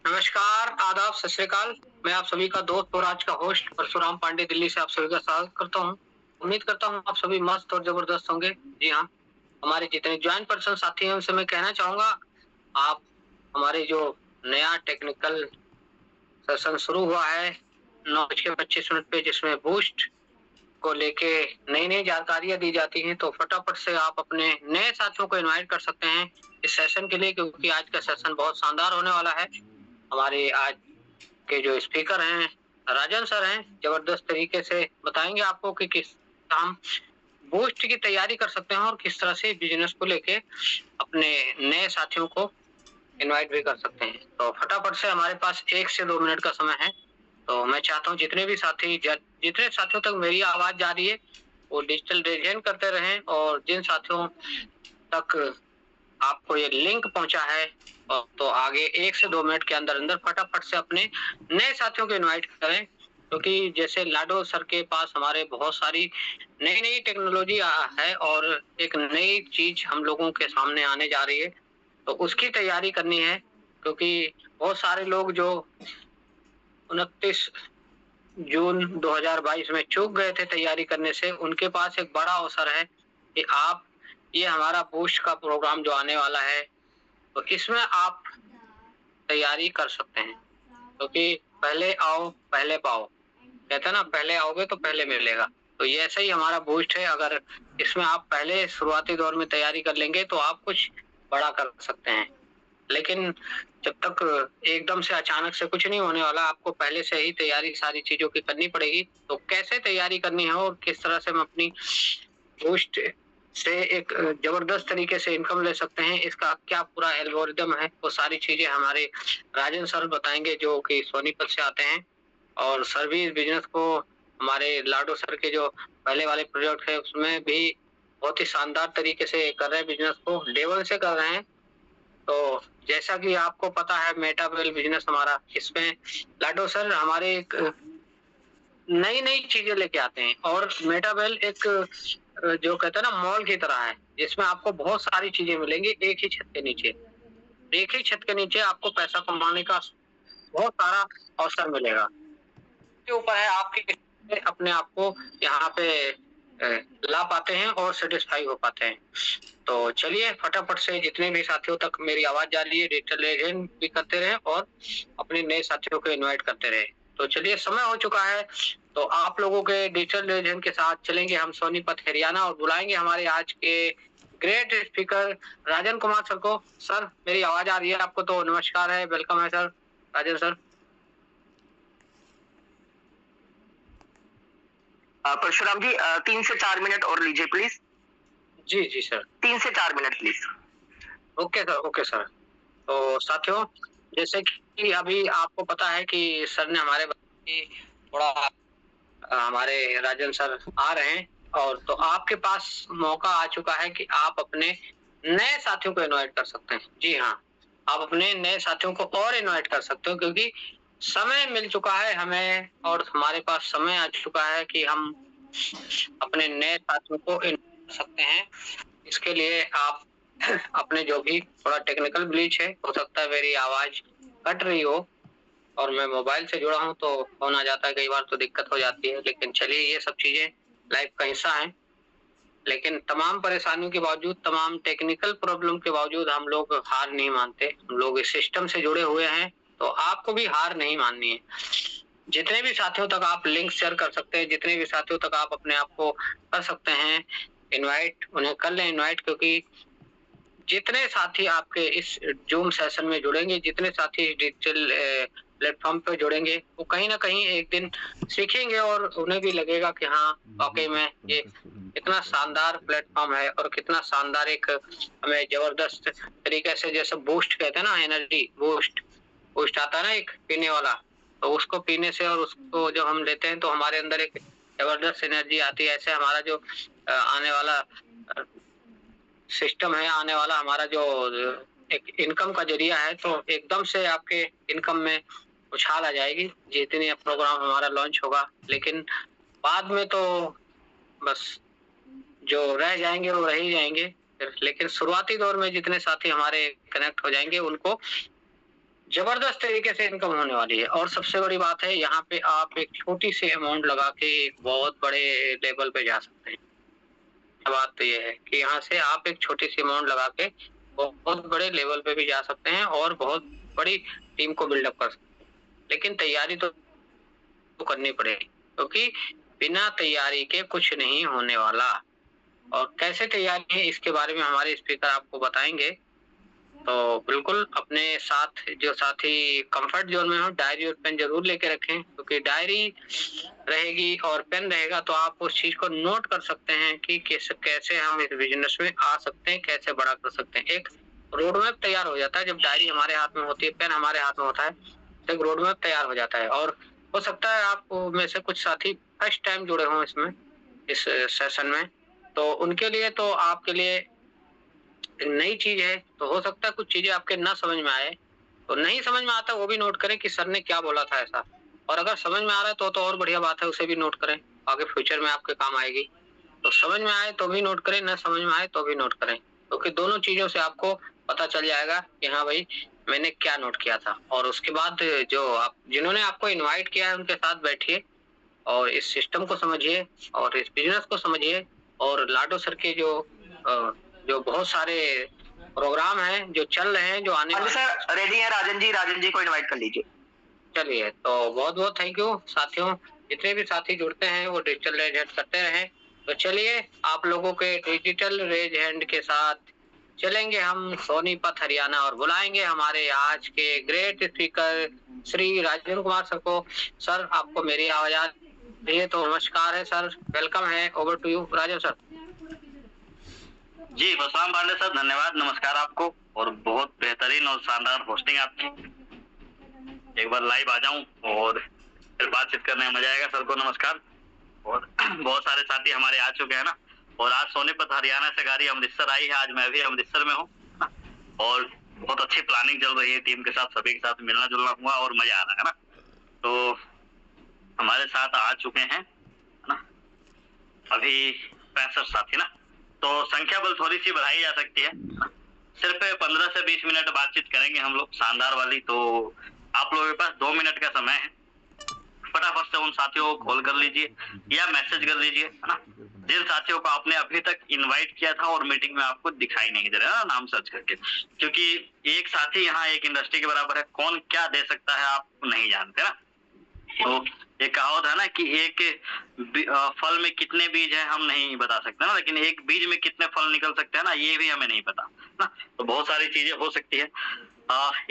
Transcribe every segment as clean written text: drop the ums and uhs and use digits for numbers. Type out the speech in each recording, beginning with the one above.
नमस्कार, आदाब, सत श्री अकाल। मैं आप सभी का दोस्त और आज का होस्ट परशुराम पांडे दिल्ली से आप सभी का स्वागत करता हूँ। उम्मीद करता हूँ आप सभी मस्त और जबरदस्त होंगे। जी हाँ, हमारे जितने जॉइंट पर्सन साथी हैं उनसे मैं कहना चाहूँगा, आप हमारे जो नया टेक्निकल सेशन शुरू हुआ है 9:25 पे जिसमें बूस्ट को लेके नई-नई जानकारियाँ दी जाती हैं, तो फटाफट से आप अपने नए साथियों को इनवाइट कर सकते हैं इस सेशन के लिए, क्योंकि आज का सेशन बहुत शानदार होने वाला है। हमारे आज के जो स्पीकर हैं, राजन सर हैं, जबरदस्त तरीके से बताएँगे आपको कि किस हम बूस्ट की तैयारी कर सकते हैं और किस तरह से बिज़नेस को लेके अपने नए साथियों को इनवाइट भी कर सकते हैं। तो फटाफट से हमारे पास 1 से 2 मिनट का समय है। तो मैं चाहता हूँ जितने साथियों तक मेरी आवाज़ जा रही है, वो डिजिटल रेज़ हैंड करते रहें और जिन साथियों तक आपको ये लिंक पहुँचा है तो आगे 1 से 2 मिनट के अंदर-अंदर फटाफट से अपने नए साथियों को इनवाइट करें, क्योंकि जैसे लाडो सर के पास हमारे बहुत सारी नई-नई टेक्नोलॉजी है और एक नई चीज़ हम लोगों के सामने आने जा रही है, तो उसकी तैयारी करनी है, क्योंकि बहुत सारे लोग जो 29 जून 2022 में चूक गए थे तैयारी करने से, उनके पास एक बड़ा अवसर है कि आप ये हमारा बूस्ट का प्रोग्राम जो आने वाला है, तो इसमें आप तैयारी कर सकते हैं, क्योंकि पहले आओ पहले पाओ, कहते हैं ना, पहले आओगे तो पहले मिलेगा। तो ये ऐसा ही हमारा बूस्ट है, अगर इसमें आप पहले शुरुआती दौर में तैयारी कर लेंगे तो आप कुछ बड़ा कर सकते हैं। लेकिन जब तक एकदम से अचानक से कुछ नहीं होने वाला, आपको पहले से ही तैयारी सारी चीज़ों की करनी पड़ेगी। तो कैसे तैयारी करनी है और किस तरह से हम अपनी बूस्ट से एक जबरदस्त तरीके से इनकम ले सकते हैं, इसका क्या पूरा एल्गोरिदम है, वो सारी चीज़ें हमारे राजन सर बताएँगे, जो कि सोनीपत से आते हैं और सर भी इस बिज़नेस को हमारे लाडो सर के जो पहले वाले प्रोजेक्ट है, उसमें भी बहुत ही शानदार तरीके से कर रहे हैं बिज़नेस को, डे 1 से कर रहे हैं। तो जैसा कि आपको पता है मेटावेल बिज़नेस हमारा, इसमें लाडो सर हमारे एक नई-नई चीज़ें लेके आते हैं और मेटावेल एक जो कहते हैं ना, मॉल की तरह है, जिसमें आपको बहुत सारी चीज़ें मिलेंगी एक ही छत के नीचे। एक ही छत के नीचे आपको पैसा कमाने का बहुत सारा अवसर मिलेगा। के ऊपर है आपकी कितने अपने आप को यहाँ पे अ, ला पाते हैं और सैटिस्फाई हो पाते हैं। तो चलिए फटाफट से जितने भी साथियों तक मेरी आवाज़ जा रही है, डिजिटल लेजेंड भी करते रहें और अपने नए साथियों को इनवाइट करते रहें। तो चलिए समय हो चुका है, तो आप लोगों के डिजिटल लेजेंड के साथ चलेंगे हम सोनीपत हरियाणा और बुलाएँगे हमारे आज के great speaker Rajan Kumar sir को। सर, मेरी आवाज़ आ रही है आपको? तो नमस्कार है, वेलकम है सर, राजन सर। परशुराम जी 3 से 4 मिनट और लीजिए प्लीज। Ji, ji sir. 3 से 4 minute please. Okay sir, okay sir. तो साथियों, जैसे कि अभी आपको पता है कि सर ने हमारे बताया कि थोड़ा हमारे राजन सर आ रहे हैं और तो आपके पास मौका आ चुका है कि आप अपने नए साथियों को इनवाइट कर सकते हैं। जी हाँ, आप अपने नए साथियों को और इनवाइट कर सकते हो, क्योंकि समय मिल चुका है हमें और हमारे पास समय आ चुका है कि हम अपने नए साथियों को इनवाइट कर सकते हैं। इसके लिए आप अपने जो भी थोड़ा टेक्निकल ग्लिच है, हो सकता है मेरी आवाज़ कट रही हो और मैं मोबाइल से जुड़ा हूँ तो फ़ोन आ जाता है कई बार, तो दिक्कत हो जाती है। लेकिन चलिए, ये सब चीज़ें लाइफ़ का हिस्सा है। लेकिन तमाम परेशानियों के बावजूद, तमाम टेक्निकल प्रॉब्लम के बावजूद हम लोग हार नहीं मानते। हम लोग इस सिस्टम से जुड़े हुए हैं, तो आपको भी हार नहीं माननी है। जितने भी साथियों तक आप लिंक शेयर कर सकते हैं, जितने भी साथियों तक आप अपने आप को कर सकते हैं इनवाइट, उन्हें कर लें इनवाइट, क्योंकि जितने साथी आपके इस ज़ूम सेशन में जुड़ेंगे, जितने साथी डिजिटल प्लेटफ़ॉर्म पे जुड़ेंगे, वो कहीं न कहीं एक दिन सीखेंगे और उन्हें भी लगेगा कि हाँ, वाक़ई में ये कितना शानदार प्लेटफ़ॉर्म है और कितना शानदार एक हमें ज़बरदस्त तरीके से, जैसे बूस्ट कहते हैं ना, एनर्जी बूस्ट, बूस्ट आता है ना एक पीने वाला, तो उसको पीने से और उसको जब हम लेते हैं तो हमारे अंदर एक ज़बरदस्त एनर्जी आती है। ऐसे हमारा जो आने वाला अ, सिस्टम है, आने वाला हमारा जो एक इनकम का ज़रिया है, तो एकदम से आपके इनकम में उछाल आ जाएगी, जितनी ये प्रोग्राम हमारा लॉन्च होगा। लेकिन बाद में तो बस जो रह जाएँगे वो रह ही जाएँगे। लेकिन शुरुआती दौर में जितने साथी हमारे कनेक्ट हो जाएँगे, उनको जबरदस्त तरीके से इनकम होने वाली है। और सबसे बड़ी बात है, यहाँ पे आप एक छोटी सी अमाउंट लगा के एक बहुत बड़े लेवल पे जा सकते हैं। बात तो ये है कि यहाँ से आप एक छोटी सी अमाउंट लगा के बहुत बड़े लेवल पे भी जा सकते हैं और बहुत बड़ी टीम को बिल्डअप कर सकते हैं। लेकिन तैयारी तो करनी पड़ेगी, क्योंकि बिना तैयारी के कुछ नहीं होने वाला। और कैसे तैयारी है इसके बारे में हमारे स्पीकर आपको बताएंगे। तो बिल्कुल अपने साथ जो साथी कंफर्ट जोन में हो, डायरी और पेन जरूर लेके रखें, क्योंकि डायरी रहेगी और पेन रहेगा तो आप उस चीज को नोट कर सकते हैं कि कैसे हम इस बिजनेस में आ सकते हैं, कैसे बड़ा कर सकते हैं। एक रोड मैप तैयार हो जाता है जब डायरी हमारे हाथ में होती है, पेन हमारे हाथ में होता है, तो एक रोड मैप तैयार हो जाता है। और हो सकता है आप में से कुछ साथी फर्स्ट टाइम जुड़े हों इसमें, इस सेशन में, तो उनके लिए तो आपके लिए नई चीज है, तो हो सकता है कुछ चीजें आपके ना समझ में आए। तो नहीं समझ में आता वो भी नोट करें कि सर ने क्या बोला था ऐसा। और अगर समझ में आ रहा है तो और बढ़िया बात है, उसे भी नोट करें, आगे फ्यूचर में आपके काम आएगी। तो समझ में आए तो भी नोट करें, ना समझ में आए तो भी नोट करें, क्योंकि दोनों चीजों से आपको पता चल जाएगा कि हाँ भाई मैंने क्या नोट किया था। और उसके बाद जो आप जिन्होंने आपको इन्वाइट किया है उनके साथ बैठिए और इस सिस्टम को समझिए और इस बिजनेस को समझिए। और लाडो सर के जो बहुत सारे प्रोग्राम हैं जो चल रहे हैं, जो आने वाले सर रेडी है राजन जी को इनवाइट कर लीजिए। चलिए, तो बहुत बहुत थैंक यू साथियों। जितने भी साथी जुड़ते हैं वो डिजिटल रेज हैंड करते रहें। तो चलिए, आप लोगों के डिजिटल रेज हैंड के साथ चलेंगे हम सोनीपत हरियाणा और बुलाएंगे हमारे आज के great speaker Shri Rajendra Kumar sir को। सर, आपको मेरी आवाज आ रही है? तो नमस्कार है सर, वेलकम है, over to you Rajendra sir. जी परशुराम पांडे सर, धन्यवाद, नमस्कार आपको। और बहुत बेहतरीन और शानदार होस्टिंग आपकी। एक बार लाइव आ जाऊं और फिर बातचीत करने में मजा आएगा। सर को नमस्कार। और बहुत सारे साथी हमारे आ चुके हैं ना। और आज सोनीपत हरियाणा से गाड़ी अमृतसर आई है, आज मैं भी अमृतसर में हूँ और बहुत अच्छी प्लानिंग चल रही है टीम के साथ, सभी के साथ मिलना जुलना हुआ और मजा आ रहा है ना। तो हमारे साथ आ चुके हैं ना अभी 65 साथी ना, तो संख्या बल थोड़ी सी बढ़ाई जा सकती है। सिर्फ 15 से 20 मिनट बातचीत करेंगे हम लोग शानदार वाली। तो आप लोगों के पास 2 मिनट का समय है, फटाफट से उन साथियों को कॉल कर लीजिए या मैसेज कर लीजिए, है ना। जिन साथियों को आपने अभी तक इनवाइट किया था और मीटिंग में आपको दिखाई नहीं दे रहा है, नाम सर्च करके, क्योंकि एक साथी यहाँ एक इंडस्ट्री के बराबर है, कौन क्या दे सकता है आप नहीं जानते ना। तो ये कहावत है ना कि एक फल में कितने बीज हैं हम नहीं बता सकते ना, लेकिन एक बीज में कितने फल निकल सकते हैं ना, ये भी हमें नहीं पता ना। तो बहुत सारी चीजें हो सकती है।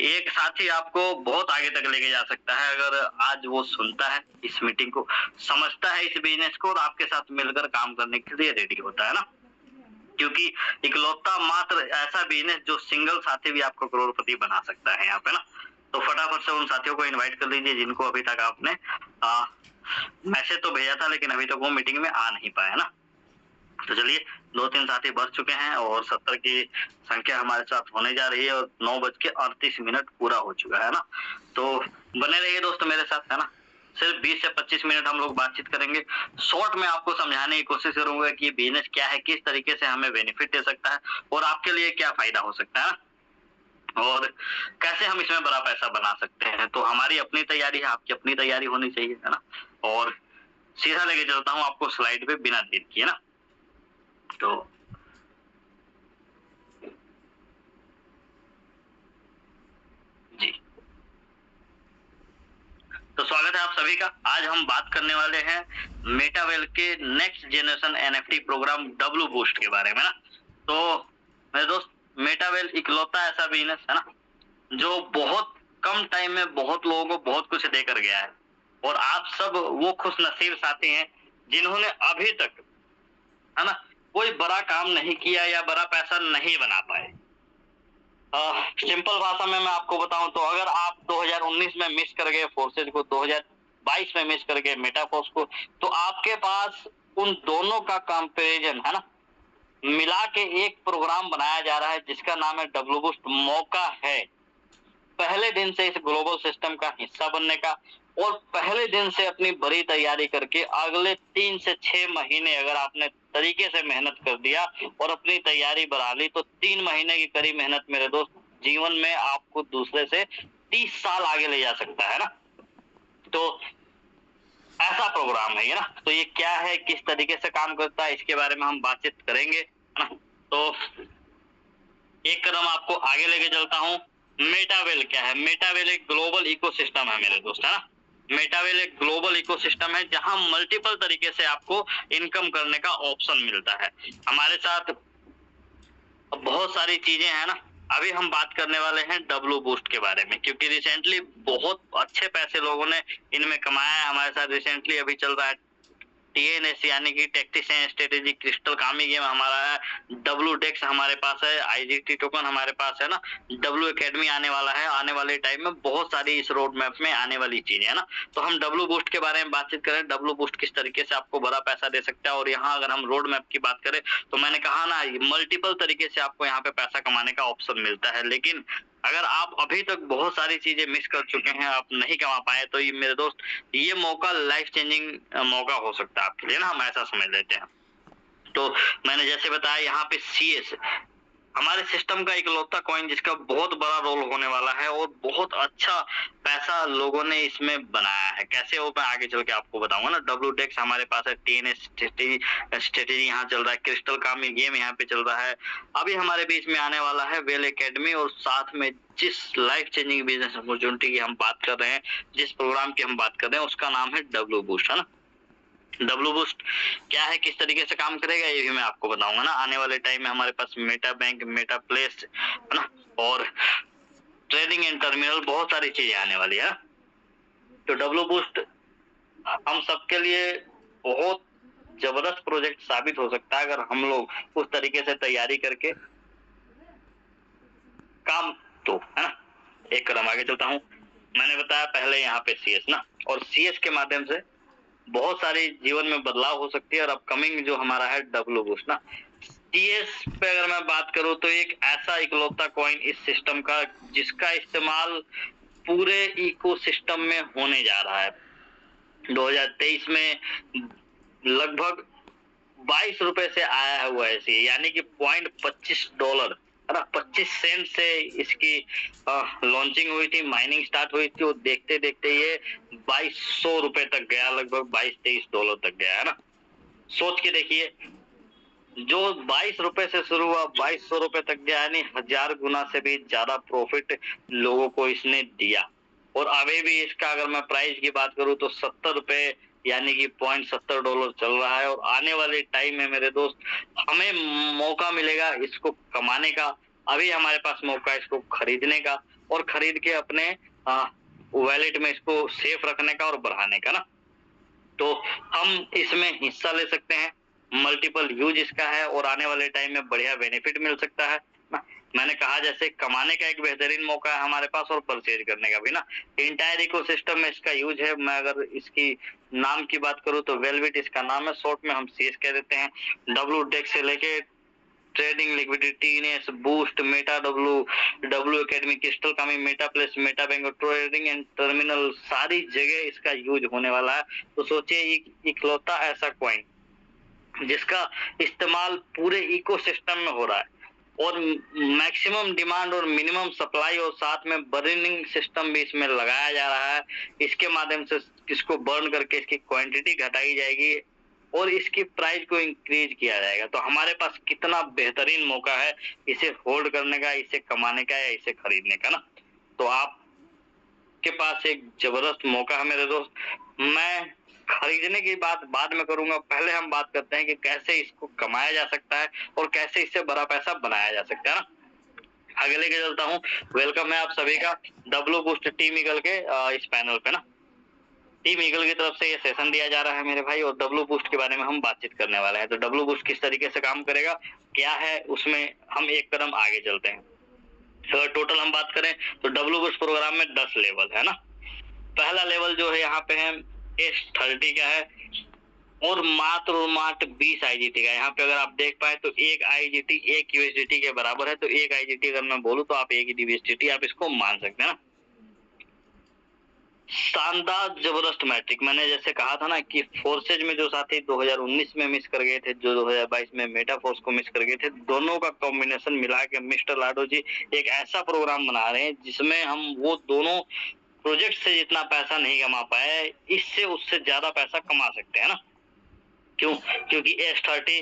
एक साथी आपको बहुत आगे तक लेके जा सकता है अगर आज वो सुनता है इस मीटिंग को, समझता है इस बिजनेस को और आपके साथ मिलकर काम करने के लिए रेडी होता है ना। क्योंकि इकलौता मात्र ऐसा बिजनेस जो सिंगल साथी भी आपको करोड़पति बना सकता है यहाँ पे ना। तो फटाफट से उन साथियों को इनवाइट कर लीजिए जिनको अभी तक आपने मैसेज तो भेजा था लेकिन अभी तक वो मीटिंग में आ नहीं पाए ना। तो चलिए, 2-3 साथी बढ़ चुके हैं और 70 की संख्या हमारे साथ होने जा रही है और 9:38 पूरा हो चुका है ना। तो बने रहिए दोस्तों मेरे साथ, है ना। सिर्फ 20 से 25 मिनट हम लोग बातचीत करेंगे। शॉर्ट में आपको समझाने की कोशिश करूंगा कि बिजनेस क्या है, किस तरीके से हमें बेनिफिट दे सकता है और आपके लिए क्या फायदा हो सकता है ना, और कैसे हम इसमें बड़ा पैसा बना सकते हैं। तो हमारी अपनी तैयारी है, आपकी अपनी तैयारी होनी चाहिए, है ना। और सीधा लेके चलता हूँ आपको स्लाइड पे बिना देर किए ना। तो जी, तो स्वागत है आप सभी का। आज हम बात करने वाले हैं मेटावेल के next generation NFT program W boost के बारे में ना। तो मेरे दोस्त, मेटावेल इकलौता ऐसा बिजनेस है ना जो बहुत कम टाइम में बहुत लोगों को बहुत कुछ देकर गया है और आप सब वो खुश नसीब साथी हैं जिन्होंने अभी तक, है ना, कोई बड़ा काम नहीं किया या बड़ा पैसा नहीं बना पाए। सिंपल भाषा में मैं आपको बताऊं तो अगर आप 2019 में मिस कर गए फोर्सेज को, 2022 में मिस कर गए मेटाफोर्स को, तो आपके पास उन दोनों का कंपैरिजन, है ना, मिला के एक प्रोग्राम बनाया जा रहा है जिसका नाम है डब्लू बूस्ट। मौका है पहले दिन से इस ग्लोबल सिस्टम का हिस्सा बनने का और पहले दिन से अपनी बड़ी तैयारी करके अगले 3 से 6 महीने अगर आपने तरीके से मेहनत कर दिया और अपनी तैयारी बढ़ा ली तो 3 महीने की कड़ी मेहनत मेरे दोस्त जीवन में आपको दूसरे से 30 साल आगे ले जा सकता है ना। तो ऐसा प्रोग्राम है ये ना। तो ये क्या है, किस तरीके से काम करता है, इसके बारे में हम बातचीत करेंगे है ना। तो एक कदम आपको आगे लेके चलता हूँ। मेटावेल क्या है? मेटावेल एक ग्लोबल इकोसिस्टम है मेरे दोस्त, है ना। मेटावेल एक ग्लोबल इकोसिस्टम है जहां मल्टीपल तरीके से आपको इनकम करने का ऑप्शन मिलता है। हमारे साथ बहुत सारी चीजें हैं ना। अभी हम बात करने वाले हैं डब्लू बूस्ट के बारे में, क्योंकि रिसेंटली बहुत अच्छे पैसे लोगों ने इनमें कमाया है। हमारे साथ रिसेंटली अभी चल रहा है TNS यानी कि टैक्टिशियन स्ट्रेटेजी क्रिस्टल कामी गेम हमारा है। डब्लू डेक्स हमारे पास है, IGT टोकन हमारे पास है ना। डब्लू एकेडमी आने वाला है, आने वाले टाइम में बहुत सारी इस रोड मैप में आने वाली चीजें है ना। तो हम डब्लू बूस्ट के बारे में बातचीत करें, डब्लू बूस्ट किस तरीके से आपको बड़ा पैसा दे सकता है। और यहाँ अगर हम रोड मैप की बात करें तो मैंने कहा ना, मल्टीपल तरीके से आपको यहाँ पे पैसा कमाने का ऑप्शन मिलता है। लेकिन अगर आप अभी तक बहुत सारी चीजें मिस कर चुके हैं, आप नहीं कमा पाए, तो ये मेरे दोस्त ये मौका लाइफ चेंजिंग मौका हो सकता है आपके लिए ना, हम ऐसा समझ लेते हैं। तो मैंने जैसे बताया यहाँ पे CS हमारे सिस्टम का इकलौता कॉइन जिसका बहुत बड़ा रोल होने वाला है और बहुत अच्छा पैसा लोगों ने इसमें बनाया है। कैसे वो मैं आगे चल के आपको बताऊंगा ना। डब्लू डेक्स हमारे पास है, TNS स्ट्रेटेजी यहाँ चल रहा है, क्रिस्टल कामी गेम यहाँ पे चल रहा है। अभी हमारे बीच में आने वाला है वेल एकेडमी, और साथ में जिस लाइफ चेंजिंग बिजनेस अपॉर्चुनिटी की हम बात कर रहे हैं, जिस प्रोग्राम की हम बात कर रहे हैं, उसका नाम है डब्लू बूस्ट, है ना। डब्लू बूस्ट क्या है, किस तरीके से काम करेगा, ये भी मैं आपको बताऊंगा ना। आने वाले टाइम में हमारे पास मेटा बैंक, मेटा प्लेस है ना, और ट्रेडिंग एंड टर्मिनल, बहुत सारी चीजें आने वाली है। तो डब्लू बूस्ट हम सबके लिए बहुत जबरदस्त प्रोजेक्ट साबित हो सकता है अगर हम लोग उस तरीके से तैयारी करके काम, तो है ना। एक कदम आगे चलता हूँ। मैंने बताया पहले यहाँ पे CS ना, और CS के माध्यम से बहुत सारी जीवन में बदलाव हो सकती है। और अपकमिंग जो हमारा है डब्लू बूस्ट ना, CS पे अगर मैं बात करूं तो एक ऐसा इकलौता कॉइन इस सिस्टम का जिसका इस्तेमाल पूरे इकोसिस्टम में होने जा रहा है। 2023 में लगभग 22 रुपए से आया हुआ है इसी, यानी कि $0.25 है ना, 25 सेंट से इसकी लॉन्चिंग हुई थी, माइनिंग स्टार्ट हुई थी, और देखते देखते ये 2200 रुपए तक गया, लगभग $22-23 तक गया, है ना। सोच के देखिए, जो 22 रुपए से शुरू हुआ 2200 रुपए तक गया, यानी 1000 गुना से भी ज्यादा प्रॉफिट लोगों को इसने दिया। और अभी भी इसका अगर मैं प्राइस की बात करूं तो 70 रुपए यानी कि $0.70 चल रहा है। और आने वाले टाइम में मेरे दोस्त हमें मौका मिलेगा इसको कमाने का। अभी हमारे पास मौका है इसको खरीदने का, और खरीद के अपने वैलेट में इसको सेफ रखने का और बढ़ाने का ना। तो हम इसमें हिस्सा ले सकते हैं, मल्टीपल यूज इसका है, और आने वाले टाइम में बढ़िया बेनिफिट मिल सकता है। मैंने कहा जैसे कमाने का एक बेहतरीन मौका है हमारे पास, और परचेज करने का भी ना। इंटायर इकोसिस्टम में इसका यूज है। मैं अगर इसकी नाम की बात करूं तो वेलविट इसका नाम है, शॉर्ट में हम CS कह देते हैं। डब्लू डेक्स से लेके trading, liquidity, TNS boost, Meta W academy, crystal कामी, Meta place, Meta bank, trading and terminal, सारी जगह इसका यूज होने वाला है। तो सोचिए इकलौता ऐसा कॉइन जिसका इस्तेमाल पूरे इकोसिस्टम में हो रहा है, और मैक्सिमम डिमांड और मिनिमम सप्लाई, और साथ में बर्निंग सिस्टम भी इसमें लगाया जा रहा है। इसके माध्यम से इसको बर्न करके इसकी क्वांटिटी घटाई जाएगी और इसकी प्राइस को इंक्रीज किया जाएगा। तो हमारे पास कितना बेहतरीन मौका है इसे होल्ड करने का, इसे कमाने का, या इसे खरीदने का ना। तो आपके पास एक जबरदस्त मौका है मेरे दोस्त। मैं खरीदने की बात बाद में करूंगा, पहले हम बात करते हैं कि कैसे इसको कमाया जा सकता है और कैसे इससे बड़ा पैसा बनाया जा सकता है ना। आगे लेके चलता हूँ। वेलकम है आप सभी का डब्लू बूस्ट टीम ईगल के इस पैनल पे ना। टीम ईगल की तरफ से ये सेशन दिया जा रहा है मेरे भाई, और डब्लू बूस्ट के बारे में हम बातचीत करने वाले हैं। तो डब्लू बूस्ट किस तरीके से काम करेगा, क्या है, उसमें हम एक कदम आगे चलते हैं। तो टोटल हम बात करें तो डब्लू बूस्ट प्रोग्राम में 10 लेवल है ना। पहला लेवल जो है यहाँ पे है S30 का है, और मात्र 20 IGT का। यहाँ पे अगर आप देख पाए तो एक IGT 1 USDT के बराबर है। तो एक IGT अगर मैं बोलूँ तो आप 1 USDT आप इसको मान सकते हैं ना। शानदार जबरदस्त मैट्रिक। मैंने जैसे कहा था ना कि फोर्सेज में जो साथी 2019 में मिस कर गए थे, जो 2022 में मेटा फोर्स को मिस कर गए थे, दोनों का कॉम्बिनेशन मिला के मिस्टर लाडो जी एक ऐसा प्रोग्राम बना रहे हैं जिसमें हम वो दोनों प्रोजेक्ट से जितना पैसा नहीं कमा पाए, इससे उससे ज्यादा पैसा कमा सकते हैं ना। क्यों? क्योंकि S30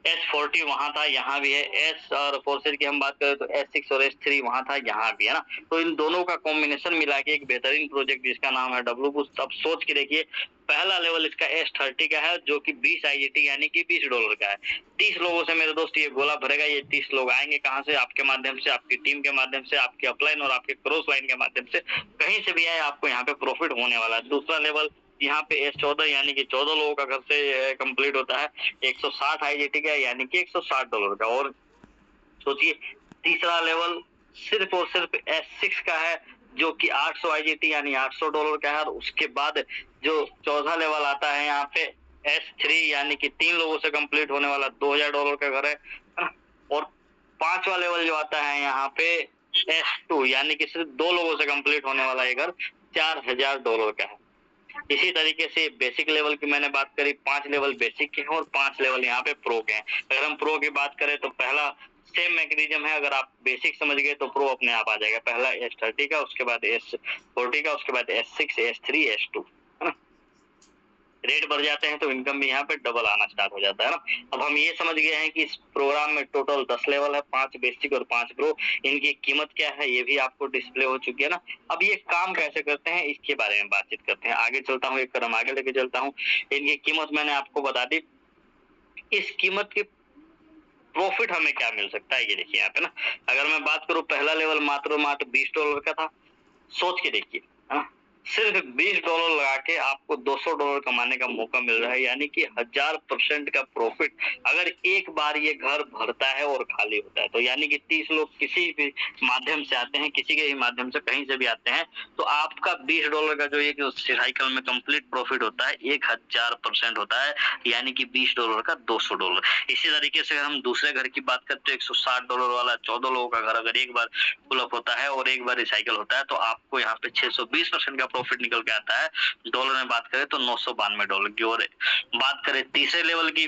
S40 वहां था, यहाँ भी है। एस और फोर्सेज की हम बात करें तो S6 और S3 वहां था, यहाँ भी है ना। तो इन दोनों का कॉम्बिनेशन मिला के एक बेहतरीन प्रोजेक्ट जिसका नाम है डब्ल्यू बूस्ट। अब सोच के देखिए, पहला लेवल इसका S30 का है जो कि 20 IGT यानी कि $20 का है। 30 लोगों से मेरे दोस्त ये गोला भरेगा। ये 30 लोग आएंगे कहाँ से? आपके माध्यम से, आपकी टीम के माध्यम से, आपके अपलाइन और आपके क्रॉस लाइन के माध्यम से, कहीं से भी आए आपको यहाँ पे प्रॉफिट होने वाला है। दूसरा लेवल यहाँ पे S14 यानी कि 14 लोगों का घर से कंप्लीट होता है, 160 IGT का यानी कि $160 का। और सोचिए, तीसरा लेवल सिर्फ और सिर्फ S6 का है जो कि 800 IGT यानी $800 का है। और उसके बाद जो चौथा लेवल आता है यहाँ पे S3 यानी कि 3 लोगों से कंप्लीट होने वाला $2000 का घर है। और पांचवा लेवल जो आता है यहाँ पे S2 यानी कि सिर्फ 2 लोगों से कंप्लीट होने वाला ये घर $4000 का है। इसी तरीके से बेसिक लेवल की मैंने बात करी, 5 लेवल बेसिक के हैं और 5 लेवल यहाँ पे प्रो के हैं। अगर हम प्रो की बात करें तो पहला सेम मैकेनिज्म है। अगर आप बेसिक समझ गए तो प्रो अपने आप आ जाएगा। पहला S30 का, उसके बाद S40 का, उसके बाद S6, S3, S2, है ना। रेट बढ़ जाते हैं तो इनकम भी यहाँ पे डबल आना स्टार्ट हो जाता है ना। अब हम ये समझ गए हैं कि इस प्रोग्राम में टोटल 10 लेवल है, 5 बेसिक और 5 प्रो। इनकी कीमत क्या है ये भी आपको डिस्प्ले हो चुकी है ना। अब ये काम कैसे करते हैं इसके बारे में बातचीत करते हैं। आगे चलता हूँ, एक कदम आगे लेके चलता हूँ। इनकी कीमत मैंने आपको बता दी। इस कीमत की प्रॉफिट हमें क्या मिल सकता है ये देखिए यहाँ पे ना। अगर मैं बात करूँ, पहला लेवल मात्र $20 का था। सोच के देखिए, सिर्फ $20 लगा के आपको $200 कमाने का मौका मिल रहा है, यानी कि 1000% का प्रॉफिट। अगर एक बार ये घर भरता है और खाली होता है तो यानी कि 30 लोग किसी भी माध्यम से आते हैं, किसी के भी माध्यम से कहीं से भी आते हैं, तो आपका $20 का जो एक साइकिल में कंप्लीट प्रॉफिट होता है 1000% होता है, यानी कि $20 का $200। इसी तरीके से हम दूसरे घर की बात करते हैं, $160 वाला 14 लोगों का घर अगर एक बार पुल अप होता है और एक बार रिसाइकिल होता है तो आपको यहाँ पे 620% का प्रॉफिट निकल के आता है। डॉलर में बात करें तो $992 की। और बात करें तीसरे लेवल की,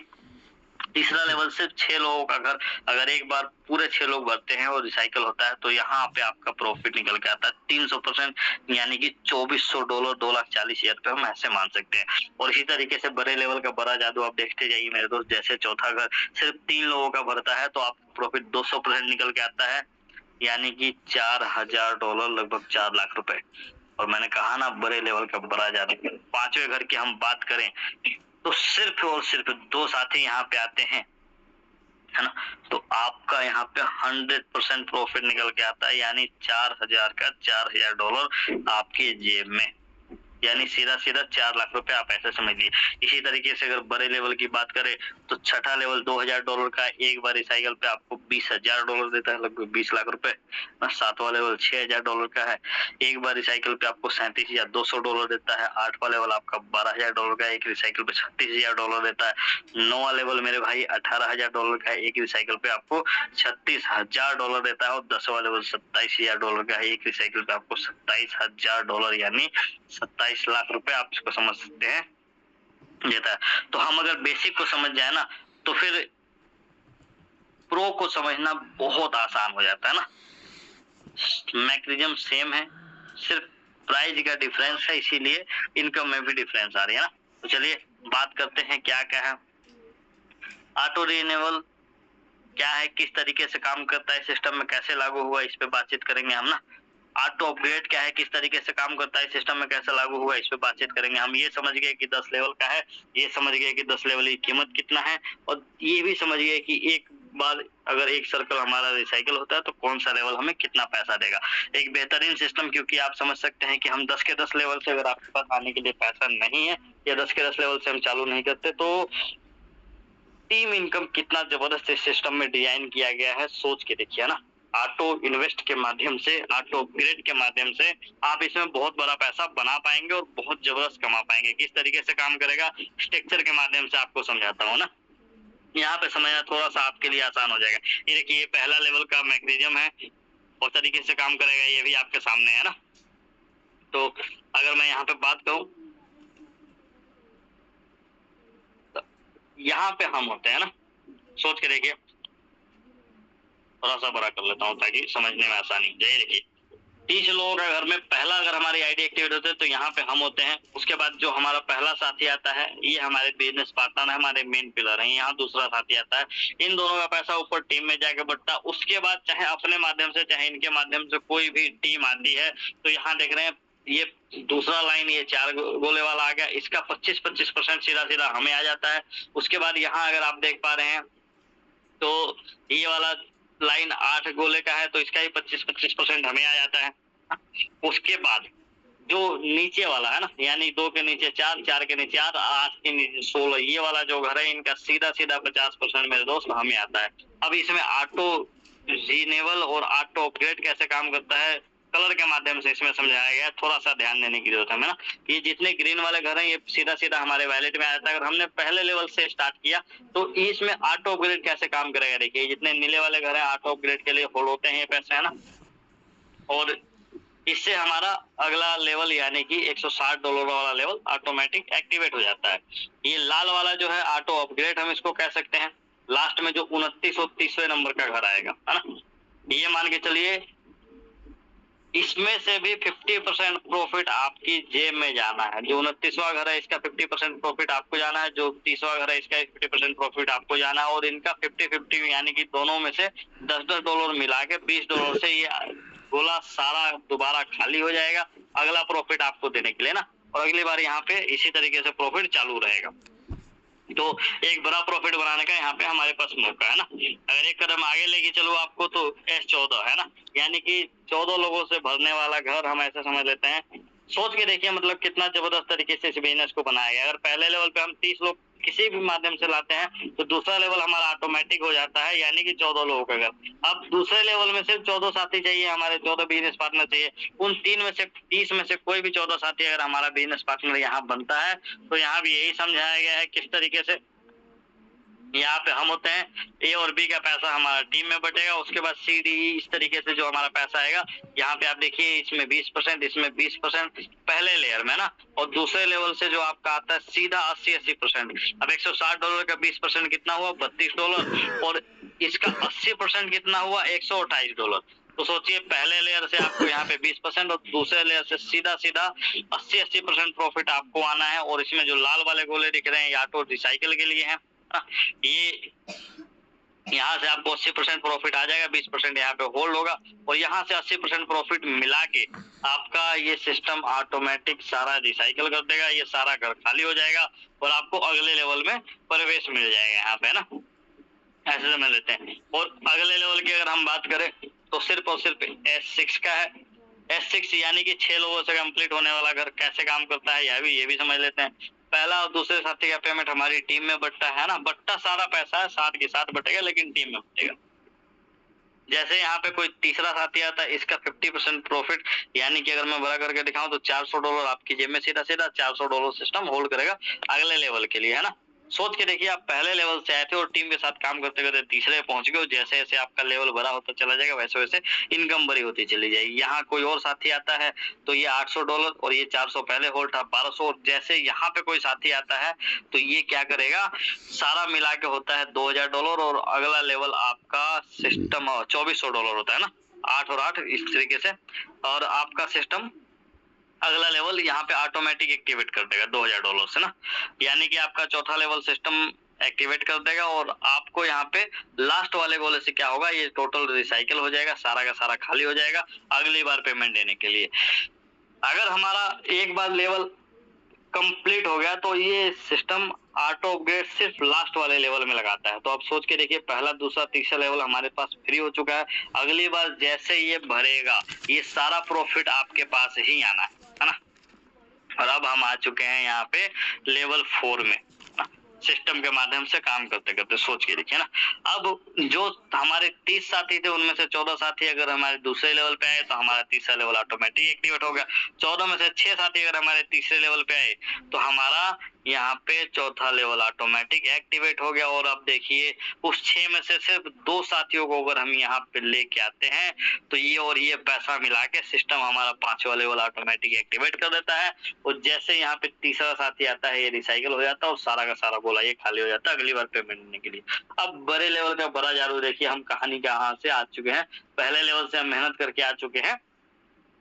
तीसरा लेवल से 6 लोगों का घर अगर एक बार पूरे 6 लोग भरते हैं और रिसाइकिल होता है तो यहाँ पे आपका प्रॉफिट निकल के आता है 300%, यानी कि $2400, $2,40,000 हम ऐसे मान सकते हैं। और इसी तरीके से बड़े लेवल का बड़ा जादू आप देखते जाइए मेरे दोस्त। जैसे चौथा घर सिर्फ 3 लोगों का भरता है तो आपको प्रॉफिट 200% निकल के आता है, यानी कि $4000, लगभग $4,00,000। और मैंने कहा ना बड़े लेवल का बड़ा जादू। पांचवें घर की हम बात करें तो सिर्फ और सिर्फ 2 साथी यहाँ पे आते हैं, है ना, तो आपका यहाँ पे 100% प्रॉफिट निकल के आता है, यानी 4000 का $4000 आपकी जेब में, यानी सीधा सीधा $4,00,000 आप ऐसे समझ लीजिए। इसी तरीके से अगर बड़े लेवल की बात करें तो छठा लेवल $2000 का एक बार रिसाइकिल पे आपको $20,000 देता है, लगभग $20,00,000। सातवां लेवल $6,000 का है, एक बार रिसाइकिल पे आपको $37,200 देता है। आठवां लेवल आपका $12,000 का, एक रिसाइकिल पे $36,000 देता है। नौवां लेवल मेरे भाई $18,000 का, एक रिसाइकिल पे आपको $36,000 देता है। और 10वां लेवल $27,000 का है, एक रिसाइकिल पे आपको $27,000 यानी $27,00,000 आप इसको समझ सकते हैं देता है। तो हम अगर बेसिक को समझ जाए ना तो फिर प्रो को समझना बहुत आसान हो जाता है ना। मैकेनिज्म सेम है, सिर्फ प्राइस का डिफरेंस है, इसीलिए इनकम में भी डिफरेंस आ रही है ना। तो चलिए बात करते हैं क्या क्या है। ऑटो रिन्यूअल क्या है, किस तरीके से काम करता है, सिस्टम में कैसे लागू हुआ, इस पे बातचीत करेंगे हम ना। ऑटो अपग्रेड क्या है, किस तरीके से काम करता है, सिस्टम में कैसे लागू हुआ, इस पे बातचीत करेंगे हम। ये समझ गए कि 10 लेवल का है, ये समझ गए कि 10 लेवल की कीमत कितना है, और ये भी समझ गए कि एक बार अगर एक सर्कल हमारा रिसाइकिल होता है तो कौन सा लेवल हमें कितना पैसा देगा। एक बेहतरीन सिस्टम, क्योंकि आप समझ सकते हैं कि हम 10 के 10 लेवल से अगर आपके पास आने के लिए पैसा नहीं है या 10 के 10 लेवल से हम चालू नहीं करते तो टीम इनकम कितना जबरदस्त इस सिस्टम में डिजाइन किया गया है, सोच के देखिए ना। ऑटो इन्वेस्ट के माध्यम से, ऑटो अपग्रेड के माध्यम से आप इसमें बहुत बड़ा पैसा बना पाएंगे और बहुत जबरदस्त कमा पाएंगे। किस तरीके से काम करेगा, स्ट्रक्चर के माध्यम से आपको समझाता हूँ ना। यहाँ पे समझना थोड़ा सा आपके लिए आसान हो जाएगा। ये देखिए, ये पहला लेवल का मैकेनिज्म है और तरीके से काम करेगा, ये भी आपके सामने है ना। तो अगर मैं यहाँ पे बात करूं तो यहाँ पे हम होते हैं ना, सोच के देखिए, थोड़ा सा बड़ा कर लेता हूँ ताकि समझने में आसानी। जय देखिए 30 लोगों का घर में पहला अगर हमारी आईडी एक्टिवेट होते हैं तो यहाँ पे हम होते हैं। उसके बाद जो हमारा पहला साथी आता है ये हमारे बिजनेस पार्टनर है, हमारे मेन पिलर हैं। यहाँ दूसरा साथी आता है, इन दोनों का पैसा ऊपर टीम में जाके बटता। उसके बाद चाहे अपने माध्यम से चाहे इनके माध्यम से कोई भी टीम आती है तो यहाँ देख रहे हैं ये दूसरा लाइन, ये 4 गोले वाला आ गया, इसका 25% सीधा सीधा हमें आ जाता है। उसके बाद यहाँ अगर आप देख पा रहे हैं तो ये वाला लाइन 8 गोले का है तो इसका ही 25% हमें आ जाता है। उसके बाद जो नीचे वाला है ना, यानी 2 के नीचे 4, 4 के नीचे 8, 8 के नीचे 16, ये वाला जो घर है इनका सीधा सीधा 50% मेरे दोस्त हमें आता है। अब इसमें ऑटो रीनेबल और ऑटो अपग्रेड कैसे काम करता है कलर के माध्यम से इसमें समझाया गया है। थोड़ा सा ध्यान देने की जरूरत है ना। ये जितने ग्रीन वाले घर हैं ये सीधा सीधा हमारे वैलेट में आ जाता है। अगर हमने पहले लेवल से स्टार्ट किया तो इसमें ऑटो अपग्रेड कैसे काम करेगा देखिए। जितने नीले वाले घर हैं ऑटो अपग्रेड के लिए होल्ड होते हैं ये पैसे, है ना। और इससे हमारा अगला लेवल यानी कि $160 वाला लेवल ऑटोमेटिक एक्टिवेट हो जाता है। ये लाल वाला जो है ऑटो अपग्रेड हम इसको कह सकते हैं। लास्ट में जो 29 और 30वें नंबर का घर आएगा, है ना, ये मान के चलिए इसमें से भी 50% प्रॉफिट आपकी जेब में जाना है। जो 29वां घर है इसका 50% प्रॉफिट आपको जाना है, जो 30वां घर है इसका 50% प्रॉफिट आपको जाना है। और इनका 50-50 यानी कि दोनों में से $10 मिला के $20 से ये गोला सारा दोबारा खाली हो जाएगा अगला प्रॉफिट आपको देने के लिए ना। और अगली बार यहाँ पे इसी तरीके से प्रॉफिट चालू रहेगा। तो एक बड़ा प्रॉफिट बनाने का यहाँ पे हमारे पास मौका है ना। अगर एक कदम आगे लेके चलो आपको तो S14 है ना, यानी कि 14 लोगों से भरने वाला घर हम ऐसे समझ लेते हैं। सोच के देखिए मतलब कितना जबरदस्त तरीके से इस बिजनेस को बनाया गया। अगर पहले लेवल पे हम 30 लोग किसी भी माध्यम से लाते हैं तो दूसरा लेवल हमारा ऑटोमेटिक हो जाता है, यानी कि 14 लोगों का घर। अब दूसरे लेवल में सिर्फ 14 साथी चाहिए, हमारे 14 बिजनेस पार्टनर चाहिए। उन 30 में से कोई भी 14 साथी अगर हमारा बिजनेस पार्टनर यहाँ बनता है तो यहाँ भी यही समझाया गया है किस तरीके से यहाँ पे हम होते हैं। ए और बी का पैसा हमारा टीम में बटेगा। उसके बाद सी डी ई इस तरीके से जो हमारा पैसा आएगा यहाँ पे आप देखिए इसमें 20%, इसमें 20% पहले लेयर में ना। और दूसरे लेवल से जो आपका आता है सीधा 80%। अब $160 का 20% कितना हुआ $32 और इसका 80% कितना हुआ $128। तो सोचिए पहले लेयर से आपको यहाँ पे 20% और दूसरे लेयर से सीधा सीधा 80% प्रॉफिट आपको आना है। और इसमें जो लाल वाले गोले दिख रहे हैं ये ऑटो रिसाइकिल के लिए हैं। ये यहाँ से आपको 80% प्रॉफिट आ जाएगा, 20% यहाँ पे होल्ड होगा और यहाँ से 80% प्रॉफिट मिला के आपका ये सिस्टम ऑटोमेटिक सारा रिसाइकिल कर देगा। ये सारा घर खाली हो जाएगा और आपको अगले लेवल में प्रवेश मिल जाएगा यहाँ पे ना, ऐसे समझ लेते हैं। और अगले लेवल की अगर हम बात करें तो सिर्फ और सिर्फ S6 का है। S6 यानी कि 6 लोगों से कंप्लीट होने वाला घर कैसे काम करता है ये भी समझ लेते हैं। पहला और दूसरे साथी का पेमेंट हमारी टीम में बटता है ना। बट्टा सारा पैसा है साथ के साथ बटेगा लेकिन टीम में बटेगा। जैसे यहाँ पे कोई तीसरा साथी आता है इसका 50% प्रॉफिट, यानी कि अगर मैं बड़ा करके दिखाऊं तो $400 आपकी जेब में सीधा सीधा $400 सिस्टम होल्ड करेगा अगले लेवल के लिए, है ना। सोच के देखिए आप पहले लेवल से आए थे और टीम के साथ काम करते करते तीसरे पहुंच गए। जैसे जैसे आपका लेवल बड़ा होता चला जाएगा वैसे वैसे इनकम बड़ी होती चली जाएगी। यहाँ कोई और साथी आता है तो ये $800 और ये 400 पहले होल्ड था 1200। और जैसे यहाँ पे कोई साथी आता है तो ये क्या करेगा सारा मिला के होता है $2000 और अगला लेवल आपका सिस्टम $2400 होता है ना। 8 और 8 इस तरीके से और आपका सिस्टम अगला लेवल यहाँ पे ऑटोमेटिक एक्टिवेट कर देगा $2000 से ना, यानी कि आपका चौथा लेवल सिस्टम एक्टिवेट कर देगा। और आपको यहाँ पे लास्ट वाले गोले से क्या होगा ये टोटल रिसाइकिल हो जाएगा, सारा का सारा खाली हो जाएगा अगली बार पेमेंट देने के लिए। अगर हमारा एक बार लेवल कंप्लीट हो गया तो ये सिस्टम ऑटो अपग्रेड सिर्फ लास्ट वाले लेवल में लगाता है। तो आप सोच के देखिए पहला दूसरा तीसरा लेवल हमारे पास फ्री हो चुका है। अगली बार जैसे ये भरेगा ये सारा प्रॉफिट आपके पास ही आना है ना। और अब हम आ चुके हैं यहाँ पे लेवल 4 में। सिस्टम के माध्यम से काम करते करते। सोच के देखिए ना, अब जो हमारे 30 साथी थे उनमें से 14 साथी अगर हमारे दूसरे लेवल पे आए तो हमारा तीसरा लेवल ऑटोमेटिक एक्टिवेट हो गया। 14 में से 6 साथी अगर हमारे तीसरे लेवल पे आए तो हमारा यहाँ पे चौथा लेवल ऑटोमेटिक एक्टिवेट हो गया। और अब देखिए उस 6 में से सिर्फ 2 साथियों को अगर हम यहाँ पे लेके आते हैं तो ये और ये पैसा मिला के सिस्टम हमारा 5वां लेवल ऑटोमेटिक एक्टिवेट कर देता है। और जैसे यहाँ पे तीसरा साथी आता है ये रिसाइकिल हो जाता है और सारा का सारा गोला ये खाली हो जाता है अगली बार पेमेंट देने के लिए। अब बड़े लेवल का बड़ा जादू देखिए, हम कहानी कहाँ से आ चुके हैं। पहले लेवल से हम मेहनत करके आ चुके हैं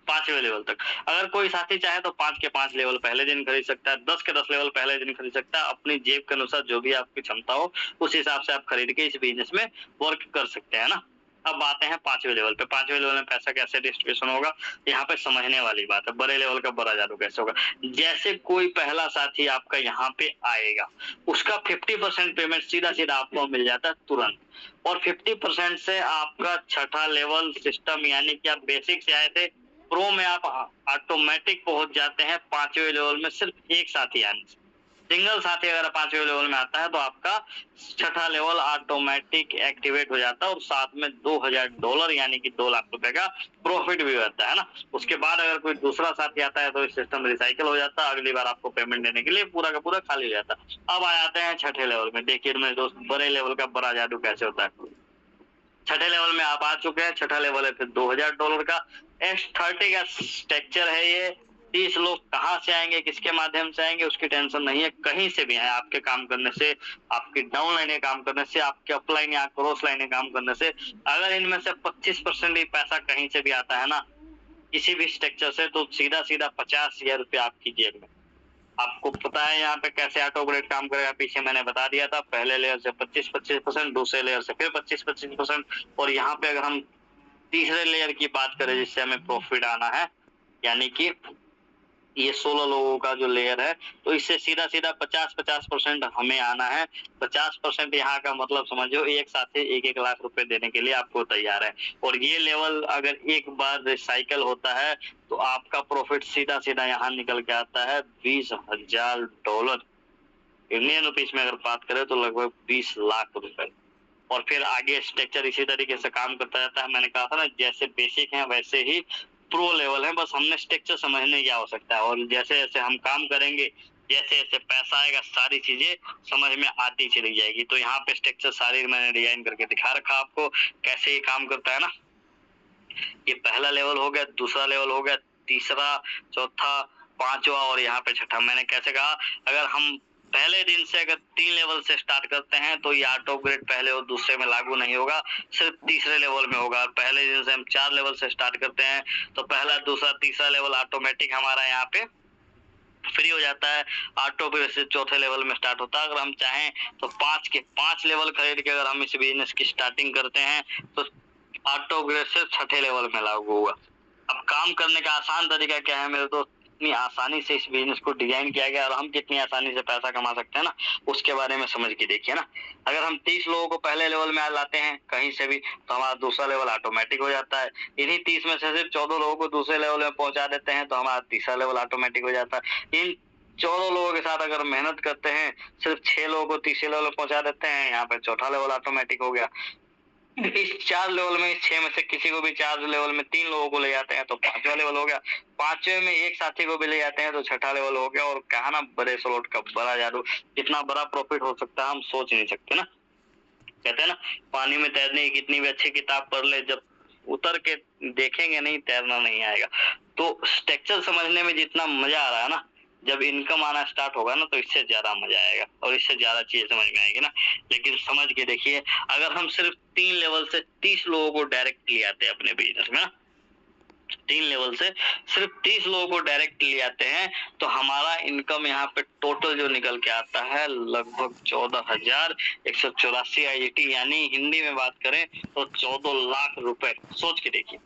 5वें लेवल तक। अगर कोई साथी चाहे तो 5 के 5 लेवल पहले दिन खरीद सकता है, 10 के 10 लेवल पहले दिन खरीद सकता है। अपनी जेब के अनुसार जो भी आपकी क्षमता हो उस हिसाब से आप खरीद के इस बिजनेस में वर्क कर सकते हैं ना। अब आते हैं 5वें लेवल पे। 5वें लेवल में पैसा कैसे डिस्ट्रीब्यूशन होगा, यहाँ पे समझने वाली बात है। बड़े लेवल का बड़ा जादू कैसे होगा, जैसे कोई पहला साथी आपका यहाँ पे आएगा उसका 50% पेमेंट सीधा सीधा आपको मिल जाता है तुरंत। और 50% से आपका छठा लेवल सिस्टम, यानी कि आप बेसिक से आए थे, प्रो में आप ऑटोमेटिक पहुंच जाते हैं 5वें लेवल में सिर्फ एक साथी आने से। सिंगल साथी अगर 5वें लेवल में आता है तो आपका छठा लेवल ऑटोमेटिक एक्टिवेट हो जाता है और साथ में $2000 यानी कि 2 लाख रुपए का प्रॉफिट भी होता है ना। उसके बाद अगर कोई दूसरा साथी आता है तो सिस्टम रिसाइकिल हो जाता है, अगली बार आपको पेमेंट देने के लिए पूरा का पूरा खाली हो जाता है। अब आ जाते हैं छठे लेवल में। देखिए मेरे दोस्त, बड़े लेवल का बड़ा जादू कैसे होता है। छठे लेवल में आप आ चुके हैं। छठा लेवल है फिर $2000 का S30 का स्ट्रक्चर है ये। 30 लोग कहाँ से आएंगे, किसके माध्यम से आएंगे उसकी टेंशन नहीं है, कहीं से भी आए आपके काम करने से, आपकी डाउन लाइने काम करने से, आपके अपलाइन या क्रॉस लाइने काम करने से। अगर इनमें से 25% ही पैसा कहीं से भी आता है ना किसी भी स्ट्रक्चर से, तो सीधा सीधा 50,000 रुपया आपकी जेब में। आपको पता है यहाँ पे कैसे ऑटो ग्रेड काम करेगा, पीछे मैंने बता दिया था। पहले लेयर से 25%, दूसरे लेयर से फिर 25%, और यहाँ पे अगर हम तीसरे लेयर की बात करें जिससे हमें प्रॉफिट आना है, यानी कि ये 16 लोगों का जो लेयर है, तो इससे सीधा सीधा 50% हमें आना है। 50% यहाँ का मतलब समझो एक साथी 1-1 लाख रुपए देने के लिए आपको तैयार है। और ये लेवल अगर एक बार रिसाइकल होता है तो आपका प्रॉफिट सीधा सीधा यहाँ निकल के आता है $20,000। इंडियन रुपीस में अगर बात करें तो लगभग 20 लाख रुपए। और फिर आगे स्ट्रक्चर इसी तरीके से काम करता रहता है। मैंने कहा था ना, जैसे बेसिक है वैसे ही प्रो लेवल है, बस हमने स्ट्रक्चर समझने क्या हो सकता है। और जैसे जैसे हम काम करेंगे, जैसे जैसे पैसा आएगा, सारी चीजें समझ में आती चली जाएगी। तो यहाँ पे स्ट्रक्चर सारी मैंने डिजाइन करके दिखा रखा आपको कैसे ये काम करता है ना। ये पहला लेवल हो गया, दूसरा लेवल हो गया, तीसरा, चौथा, पांचवा और यहाँ पे छठा। मैंने कैसे कहा, अगर हम पहले दिन से अगर 3 लेवल से स्टार्ट करते हैं तो ये ऑटो ग्रेड पहले और दूसरे में लागू नहीं होगा, सिर्फ तीसरे लेवल में होगा। पहले दिन से हम 4 लेवल से स्टार्ट करते हैं तो पहला, दूसरा, तीसरा लेवल ऑटोमेटिक हमारा यहाँ पे फ्री हो जाता है। ऑटो पे से चौथे लेवल में स्टार्ट होता है। अगर हम चाहें तो 5 के 5 लेवल खरीद के अगर हम इस बिजनेस की स्टार्टिंग करते हैं तो ऑटो ग्रेड से छठे लेवल में लागू होगा। अब काम करने का आसान तरीका क्या है मेरे दोस्त, कितनी आसानी से इस बिजनेस को डिजाइन किया गया और हम कितनी आसानी से पैसा कमा सकते हैं ना, उसके बारे में समझ के देखिए ना। अगर हम 30 लोगों को पहले लेवल में लाते हैं कहीं से भी तो हमारा दूसरा लेवल ऑटोमेटिक हो जाता है। इन्हीं 30 में से सिर्फ 14 लोगों को दूसरे लेवल में पहुंचा देते हैं तो हमारा तीसरा लेवल ऑटोमेटिक हो जाता है। इन 14 लोगों के साथ अगर मेहनत करते हैं, सिर्फ 6 लोगों को तीसरे लेवल में पहुंचा देते हैं, यहाँ पे चौथा लेवल ऑटोमेटिक हो गया। इस 4 लेवल में, इस 6 में से किसी को भी 4 लेवल में 3 लोगों को ले जाते हैं तो 5वां लेवल हो गया। 5वें में एक साथी को भी ले जाते हैं तो छठा लेवल हो गया। और कहा ना, बड़े स्लॉट का बड़ा जादू, कितना बड़ा प्रॉफिट हो सकता है हम सोच नहीं सकते ना। कहते हैं ना, पानी में तैरने की कितनी भी अच्छी किताब पढ़ ले, जब उतर के देखेंगे नहीं, तैरना नहीं आएगा। तो स्ट्रक्चर समझने में जितना मजा आ रहा है ना, जब इनकम आना स्टार्ट होगा ना तो इससे ज्यादा मजा आएगा और इससे ज्यादा चीजें समझ में आएगी ना। लेकिन समझ के देखिए, अगर हम सिर्फ 3 लेवल से 30 लोगों को डायरेक्ट ले आते हैं अपने बिजनेस में ना, 3 लेवल से सिर्फ 30 लोगों को डायरेक्ट ले आते हैं तो हमारा इनकम यहाँ पे टोटल जो निकल के आता है लगभग 14,184 IGT, यानी हिंदी में बात करें तो 14 लाख रुपए। सोच के देखिए।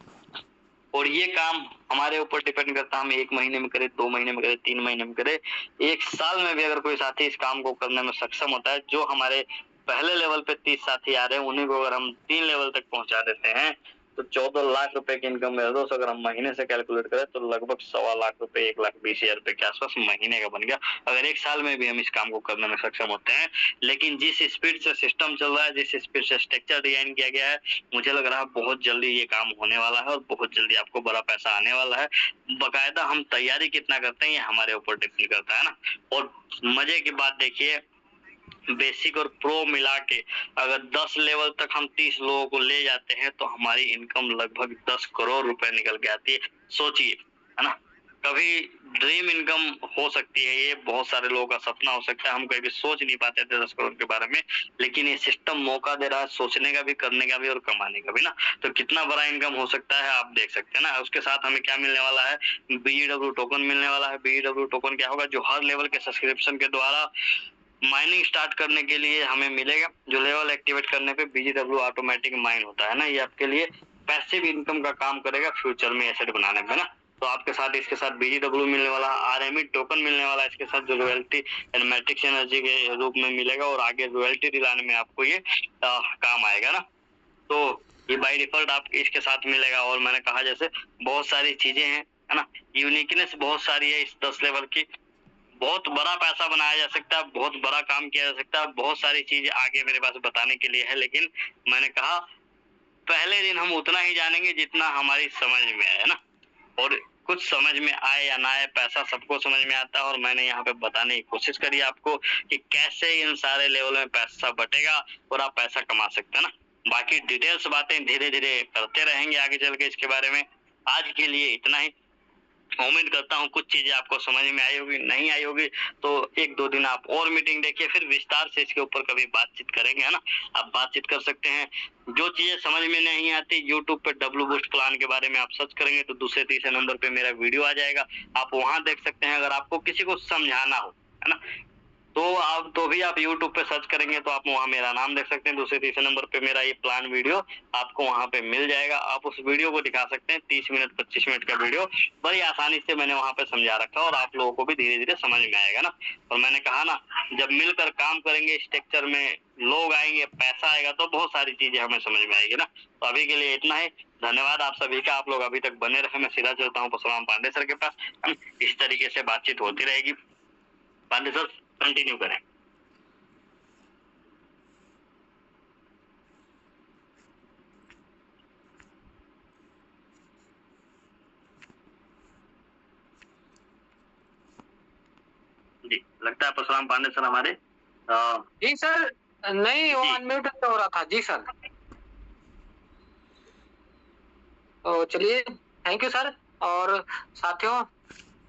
और ये काम हमारे ऊपर डिपेंड करता है, हम 1 महीने में करें, 2 महीने में करें, 3 महीने में करें, 1 साल में भी अगर कोई साथी इस काम को करने में सक्षम होता है। जो हमारे पहले लेवल पे 30 साथी आ रहे हैं उन्हीं को अगर हम 3 लेवल तक पहुंचा देते हैं तो 14 लाख रुपए की इनकम मेरे दोस्त अगर हम महीने से कैलकुलेट करें तो लगभग 1.25 लाख रुपए 1,20,000 रुपए के आसपास महीने का बन गया अगर एक साल में भी हम इस काम को करने में सक्षम होते हैं। लेकिन जिस स्पीड से सिस्टम चल रहा है, जिस स्पीड से स्ट्रक्चर डिजाइन किया गया है, मुझे लग रहा है बहुत जल्दी ये काम होने वाला है और बहुत जल्दी आपको बड़ा पैसा आने वाला है। बाकायदा हम तैयारी कितना करते हैं ये हमारे ऊपर डिपेंड करता है ना। और मजे की बात देखिए, बेसिक और प्रो मिला के अगर 10 लेवल तक हम 30 लोगों को ले जाते हैं तो हमारी इनकम लगभग 10 करोड़ रुपए निकल के आती है। सोचिए, है ना, कभी ड्रीम इनकम हो सकती है, ये बहुत सारे लोगों का सपना हो सकता है। हम कभी सोच नहीं पाते थे 10 करोड़ के बारे में, लेकिन ये सिस्टम मौका दे रहा है सोचने का भी, करने का भी और कमाने का भी ना। तो कितना बड़ा इनकम हो सकता है आप देख सकते हैं ना। उसके साथ हमें क्या मिलने वाला है, BGW टोकन मिलने वाला है। BGW टोकन क्या होगा, जो हर लेवल के सब्सक्रिप्शन के द्वारा माइनिंग स्टार्ट करने के लिए हमें मिलेगा। जो लेवल एक्टिवेट करने पे BGW ऑटोमेटिक माइन होता है ना, ये आपके लिए पैसिव इनकम का काम करेगा फ्यूचर में एसेट बनाने में ना। तो आपके साथ इसके साथ BGW मिलने वाला, RME टोकन मिलने वाला, इसके साथ जो रॉयल्टी एंड मैट्रिक्स एनर्जी के रूप में मिलेगा और आगे रॉयल्टी दिलाने में आपको ये काम आएगा ना। तो ये बाय डिफॉल्ट आपके इसके साथ मिलेगा। और मैंने कहा जैसे बहुत सारी चीजें हैं, है ना, यूनिकनेस बहुत सारी है इस 10 लेवल की। बहुत बड़ा पैसा बनाया जा सकता है, बहुत बड़ा काम किया जा सकता है, बहुत सारी चीजें आगे मेरे पास बताने के लिए है। लेकिन मैंने कहा पहले दिन हम उतना ही जानेंगे जितना हमारी समझ में आए ना। और कुछ समझ में आए या ना आए, पैसा सबको समझ में आता है और मैंने यहाँ पे बताने की कोशिश करी आपको कि कैसे इन सारे लेवल में पैसा बटेगा और आप पैसा कमा सकते हैं ना। बाकी डिटेल्स बातें धीरे धीरे करते रहेंगे आगे चल के इसके बारे में। आज के लिए इतना ही। उम्मीद करता हूँ कुछ चीजें आपको समझ में आई होगी, नहीं आई होगी तो 1-2 दिन आप और मीटिंग देखिए, फिर विस्तार से इसके ऊपर कभी बातचीत करेंगे, है ना। आप बातचीत कर सकते हैं। जो चीजें समझ में नहीं आती, YouTube पे W बूस्ट प्लान के बारे में आप सर्च करेंगे तो दूसरे तीसरे नंबर पे मेरा वीडियो आ जाएगा, आप वहां देख सकते हैं। अगर आपको किसी को समझाना हो, है ना, तो भी आप YouTube पे सर्च करेंगे तो आप वहाँ मेरा नाम देख सकते हैं। दूसरे तीसरे नंबर पे मेरा ये प्लान वीडियो आपको वहाँ पे मिल जाएगा। आप उस वीडियो को दिखा सकते हैं, 30 मिनट 25 मिनट का वीडियो बड़ी आसानी से मैंने वहाँ पे समझा रखा और आप लोगों को भी धीरे धीरे समझ में आएगा ना। और मैंने कहा ना, जब मिलकर काम करेंगे स्ट्रक्चर में, लोग आएंगे, पैसा आएगा तो बहुत सारी चीजें हमें समझ में आएगी ना। तो अभी के लिए इतना ही। धन्यवाद आप सभी का, आप लोग अभी तक बने रहे। मैं सीधा चलता हूँ परशुराम पांडे सर के पास। इस तरीके से बातचीत होती रहेगी। पांडे सर कंटिन्यू करें। जी, लगता है परशुराम पांडे सर हमारे जी सर, नहीं वो अनम्यूट हो रहा था। जी सर, तो चलिए, थैंक यू सर। और साथियों,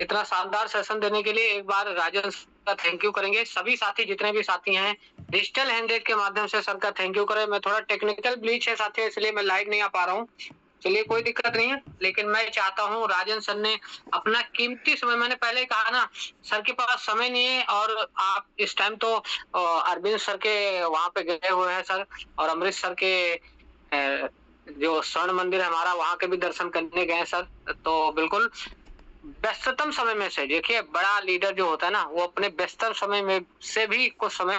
इतना शानदार सेशन देने के लिए एक बार राजन का थैंक यू करेंगे। सभी साथी, जितने भी साथी हैं, डिजिटल हैंडरेक के माध्यम से सर का थैंक यू करें। मैं थोड़ा टेक्निकल ब्लीच है साथियों, इसलिए मैं लाइव नहीं आ पा रहा हूँ। चलिए, कोई दिक्कत नहीं है, लेकिन मैं चाहता हूँ राजन सर ने अपना कीमती समय, मैंने पहले कहा ना, सर के पास समय नहीं है। और आप इस टाइम तो अरविंद सर के वहां पे गए हुए हैं सर, और अमृत सर के जो स्वर्ण मंदिर है हमारा, वहां के भी दर्शन करने गए सर। तो बिल्कुल व्यस्ततम समय में से, देखिए बड़ा लीडर जो होता है ना, वो अपने व्यस्ततम समय में से भी कुछ समय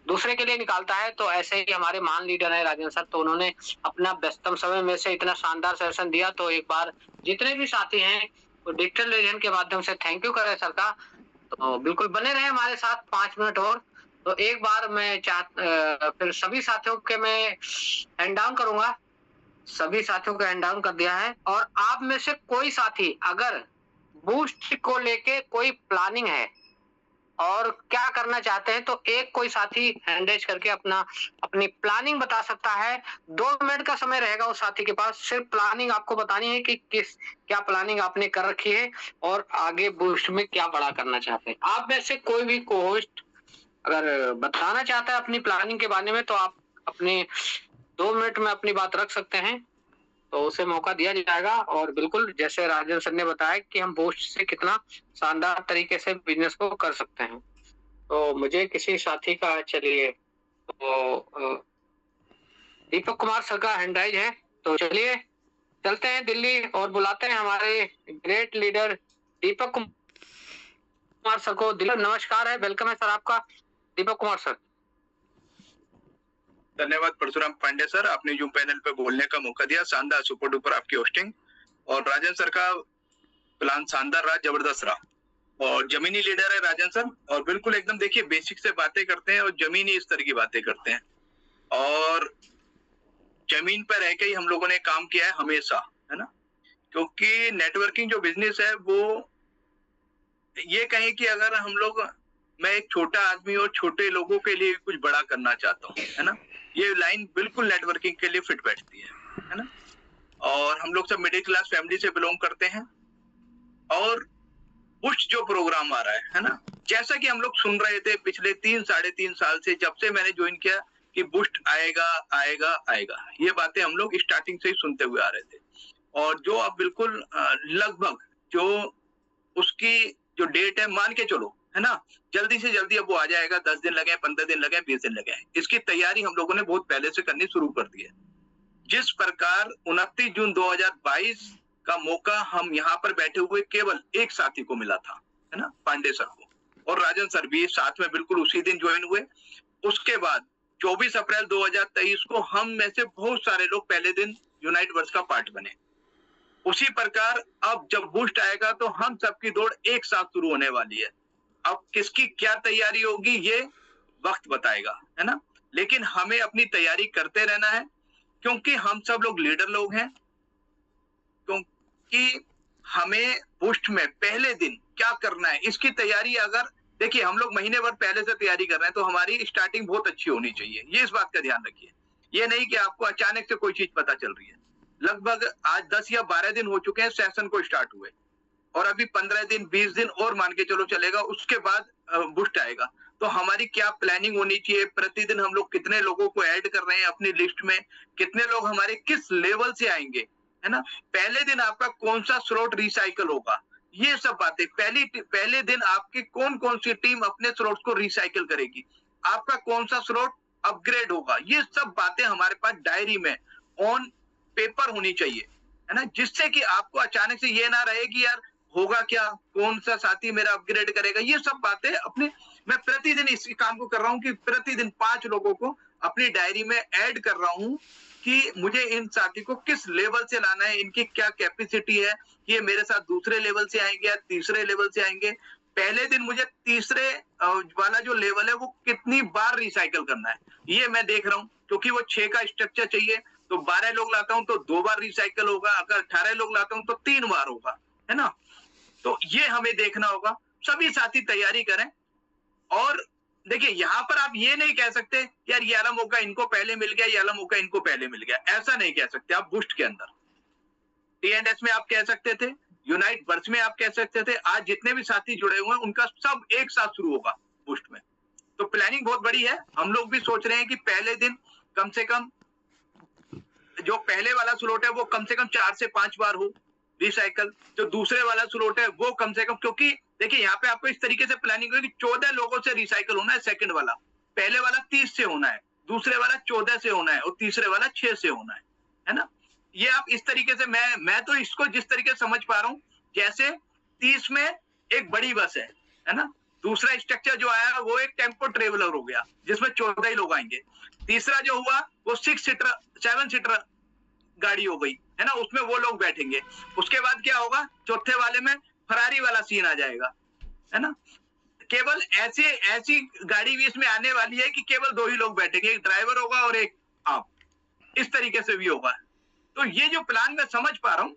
दूसरे के लिए निकालता है। तो ऐसे ही हमारे महान लीडर है राजन सर, तो उन्होंने अपना व्यस्ततम समय में से इतना शानदार सेशन दिया। तो एक बार जितने भी साथी हैं वो डिजिटल लेजेंड के माध्यम से थैंक यू करें सर का। तो बिल्कुल बने रहे हमारे साथ 5 मिनट और। तो एक बार मैं फिर सभी साथियों के मैं हैंड डाउन करूंगा। सभी साथियों का हैंड डाउन कर दिया है। और आप में से कोई साथी अगर बूस्ट को लेके कोई प्लानिंग है और क्या करना चाहते हैं, तो एक कोई साथी हैंड रेज करके अपनी प्लानिंग बता सकता है। 2 मिनट का समय रहेगा उस साथी के पास। सिर्फ प्लानिंग आपको बतानी है कि क्या प्लानिंग आपने कर रखी है और आगे बूस्ट में क्या बड़ा करना चाहते हैं। आप में से कोई भी को-होस्ट अगर बताना चाहता है अपनी प्लानिंग के बारे में, तो आप अपने 2 मिनट में अपनी बात रख सकते हैं, तो उसे मौका दिया जाएगा। और बिल्कुल जैसे राजन सर ने बताया कि हम बूस्ट से कितना शानदार तरीके से बिजनेस को कर सकते हैं। तो मुझे किसी साथी का, चलिए, तो दीपक कुमार सर का हैंड राइज है। तो चलिए चलते हैं दिल्ली और बुलाते हैं हमारे great leader Deepak Kumar sir को। नमस्कार है, वेलकम है सर आपका, दीपक कुमार सर। धन्यवाद परशुराम पांडे सर, आपने यूं पैनल पे बोलने का मौका दिया। शानदार, सुपर डुपर आपकी होस्टिंग। और राजन सर का प्लान शानदार रहा, जबरदस्त रहा। और जमीनी लीडर है राजन सर, और बिल्कुल एकदम देखिए बेसिक से बातें करते हैं और जमीनी स्तर की बातें करते हैं। और जमीन पर रह के ही हम लोगों ने काम किया है हमेशा, है ना। क्योंकि नेटवर्किंग जो बिजनेस है वो ये कहें कि अगर हम लोग, मैं एक छोटा आदमी और छोटे लोगों के लिए कुछ बड़ा करना चाहता हूँ, है ना, ये लाइन बिल्कुल नेटवर्किंग के लिए फिट बैठती है ना। और हम लोग सब मिडिल क्लास फैमिली से बिलोंग करते हैं। और बुश जो प्रोग्राम आ रहा है ना, जैसा कि हम लोग सुन रहे थे पिछले 3-3.5 साल से, जब से मैंने ज्वाइन किया कि बुस्ट आएगा आएगा आएगा, ये बातें हम लोग स्टार्टिंग से ही सुनते हुए आ रहे थे। और जो अब बिल्कुल लगभग जो उसकी जो डेट है, मान के चलो, है ना, जल्दी से जल्दी अब वो आ जाएगा। 10 दिन लगे, 15 दिन लगे, 20 दिन लगे, इसकी तैयारी हम लोगों ने बहुत पहले से करनी शुरू कर दी है। जिस प्रकार 29 जून 2022 का मौका हम यहाँ पर बैठे हुए केवल एक साथी को मिला था, है ना, पांडे सर को, और राजन सर भी साथ में बिल्कुल उसी दिन ज्वाइन हुए। उसके बाद 24 अप्रैल 2023 को हम में से बहुत सारे लोग पहले दिन यूनाइट वर्स का पार्ट बने। उसी प्रकार अब जब बूस्ट आएगा तो हम सबकी दौड़ एक साथ शुरू होने वाली है। अब किसकी क्या तैयारी होगी ये वक्त बताएगा, है ना, लेकिन हमें अपनी तैयारी करते रहना है, क्योंकि हम सब लोग लीडर लोग हैं। क्योंकि हमें बूस्ट में पहले दिन क्या करना है, इसकी तैयारी, अगर देखिए हम लोग महीने भर पहले से तैयारी कर रहे हैं तो हमारी स्टार्टिंग बहुत अच्छी होनी चाहिए। ये इस बात का ध्यान रखिए, ये नहीं कि आपको अचानक से कोई चीज पता चल रही है। लगभग आज 10 या 12 दिन हो चुके हैं सेशन को स्टार्ट हुए, और अभी 15 दिन 20 दिन और मान के चलो चलेगा, उसके बाद बूस्ट आएगा। तो हमारी क्या प्लानिंग होनी चाहिए, प्रतिदिन हम लोग कितने लोगों को ऐड कर रहे हैं अपनी लिस्ट में, कितने लोग हमारे किस लेवल से आएंगे, है ना, पहले दिन आपका कौन सा स्लॉट रिसाइकल होगा, ये सब बातें। पहले दिन आपकी कौन कौन सी टीम अपने स्लॉट्स को रिसाइकल करेगी, आपका कौन सा स्लॉट अपग्रेड होगा, ये सब बातें हमारे पास डायरी में ऑन पेपर होनी चाहिए, है ना, जिससे कि आपको अचानक से ये ना रहे कि यार होगा क्या, कौन सा साथी मेरा अपग्रेड करेगा। ये सब बातें अपने, मैं प्रतिदिन इस काम को कर रहा हूँ कि प्रतिदिन 5 लोगों को अपनी डायरी में ऐड कर रहा हूँ कि मुझे इन साथी को किस लेवल से लाना है, इनकी क्या कैपेसिटी है, ये मेरे साथ दूसरे लेवल से आएंगे या तीसरे लेवल से आएंगे। पहले दिन मुझे तीसरे वाला जो लेवल है वो कितनी बार रिसाइकल करना है, ये मैं देख रहा हूँ, क्योंकि वो 6 का स्ट्रक्चर चाहिए, तो 12 लोग लाता हूं तो 2 बार रिसाइकल होगा, अगर 18 लोग लाता हूं तो 3 बार होगा, है ना। तो ये हमें देखना होगा, सभी साथी तैयारी करें। और देखिए यहाँ पर आप ये नहीं कह सकते यार ये वाला मौका इनको पहले मिल गया, ये वाला मौका इनको पहले मिल गया, ऐसा नहीं कह सकते आप। बूस्ट के अंदर T&S में आप कह सकते थे, यूनाइट वर्स में आप कह सकते थे, आज जितने भी साथी जुड़े हुए हैं उनका सब एक साथ शुरू होगा बूस्ट में। तो प्लानिंग बहुत बड़ी है। हम लोग भी सोच रहे हैं कि पहले दिन कम से कम जो पहले वाला स्लॉट है वो कम से कम 4 से 5 बार हो रिसाइकल, जो दूसरे वाला स्लॉट है वो कम से कम, क्योंकि देखिए यहाँ पे आपको इस तरीके से प्लानिंग होगी कि 14 लोगों से रिसाइकल होना है सेकंड वाला, पहले वाला 30 से होना है, दूसरे वाला 14 से होना है और तीसरे वाला 6 से होना है ना। ये आप इस तरीके से, मैं तो इसको जिस तरीके से समझ पा रहा हूँ, जैसे 30 में एक बड़ी बस है ना, दूसरा स्ट्रक्चर जो आया वो एक टेम्पो ट्रेवलर हो गया जिसमें 14 ही लोग आएंगे, तीसरा जो हुआ वो 7 सीटर गाड़ी हो गई, है ना, उसमें वो लोग बैठेंगे। उसके बाद क्या होगा, चौथे वाले में फरारी वाला सीन आ जाएगा, है ना। केवल ऐसी गाड़ी भी इसमें आने वाली है कि केवल 2 ही लोग बैठेंगे, एक ड्राइवर होगा और एक आप, इस तरीके से भी होगा। तो ये जो प्लान मैं समझ पा रहा हूं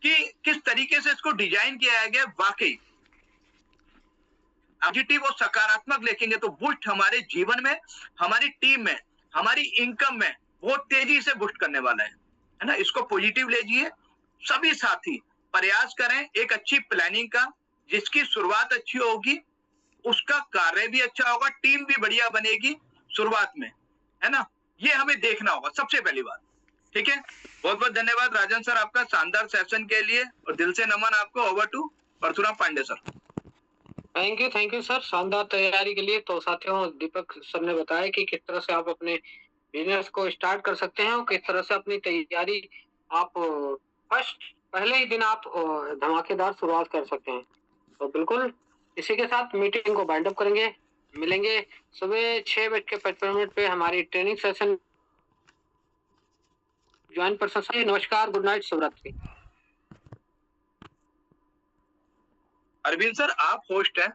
कि किस तरीके से इसको डिजाइन किया गया, वाकई पॉजिटिव और सकारात्मक लिखेंगे तो बूस्ट हमारे जीवन में, हमारी टीम में, हमारी इनकम में बहुत तेजी से बूस्ट करने वाला है ना। इसको पॉजिटिव लीजिए, सभी साथी प्रयास करें एक अच्छी प्लानिंग का, जिसकी शुरुआत अच्छी होगी उसका कार्य भी अच्छा होगा, टीम भी बढ़िया बनेगी शुरुआत में, है ना। ये हमें देखना होगा सबसे पहली बात, ठीक है। बहुत बहुत धन्यवाद राजन सर आपका शानदार सेशन के लिए, और दिल से नमन आपको। Over to Parshuram Pandey sir. Thank you sir, शानदार तैयारी के लिए। तो साथियों, दीपक सर ने बताया कि किस तरह से आप अपने बिजनेस को स्टार्ट कर सकते हैं और किस तरह से अपनी तैयारी आप पहले ही दिन आप धमाकेदार शुरुआत कर सकते हैं। तो बिल्कुल इसी के साथ मीटिंग को बाइंड अप करेंगे, मिलेंगे सुबह 6:55 पे हमारी ट्रेनिंग सेशन ज्वाइंट पर्सन से नमस्कार, गुड नाइट, शुभरात्रि। अरविंद सर, आप होस्ट हैं।